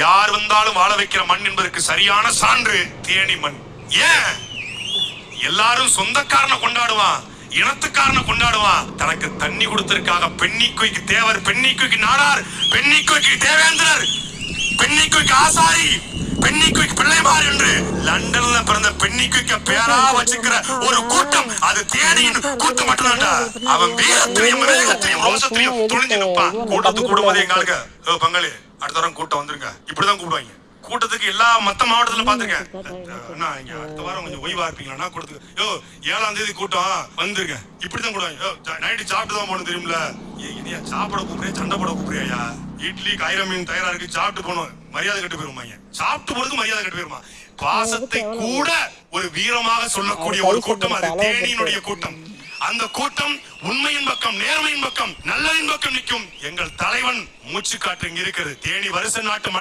யார் வந்தாலும் வாழ வைக்கிற மண் என்பதற்கு சரியான சான்று தேனி மண். ஏன் எல்லாரும் சொந்தக்காரனை கொண்டாடுவான், இனத்துக்காரனை கொண்டாடுவான். தனக்கு தண்ணி கொடுத்ததற்காக பெண்ணிக்குய்க்கு தேவர், பெண்ணிக்குய்க்கு நாடார், பெண்ணிக்குய்க்கு தேவேந்திரர், பெண்ணிக்குய்க்கு ஆசாரி, பெண்ணிக்குய்க்கு பிள்ளைமார் என்று லண்டன்ல பிறந்த பெண்ணிக்குய்க்க பேரா வச்சுக்கிற ஒரு கூட்டம், அது தேனியின் கூட்டம் மட்டும்தான்டா. அவன் வீரத்தையும் வேகத்தையும் ரோசத்தையும் துணிஞ்சு நிற்பான். கூட்டத்துக்கு கூடும்போது எங்க ஆளுங்க, பங்காளி அடுத்த வாரம் கூட்டம் வந்துருங்க, இப்படிதான் கூப்பிடுவாங்க. கூட்டத்துக்கு எல்லா மத்த மாவட்டத்துல பாத்துருக்கேன். அடுத்த வாரம் கொஞ்சம் ஓய்வா இருப்பீங்களா கூட்டத்துக்கு, 7ஆம் தேதி கூட்டம் வந்துருங்க, இப்படிதான் கூடுவாங்க. நைட்டு சாப்பிட்டு தான் போகணும் தெரியுமில்ல. சாப்பிட கூப்பிடுறியா சண்டை போட கூப்பிடுறியா? இட்லி காய்கறி மீன் தயாரா இருக்கு, சாப்பிட்டு போகணும், மரியாதை கட்டு போயிருமாங்க. சாப்பிட்டு போறதுக்கு மரியாதை கட்டு போயிருமா. பாசத்தை கூட ஒரு வீரமாக சொல்லக்கூடிய ஒரு கூட்டம் அது தேனியினுடைய கூட்டம். அந்த கூட்டம் உண்மையின் பக்கம், நேர்மையின் பக்கம், நல்லதின் பக்கம் நிற்கும். எங்கள் தலைவன் மூச்சு காற்று இங்க இருக்கிறது. தேனி வருஷ நாட்டு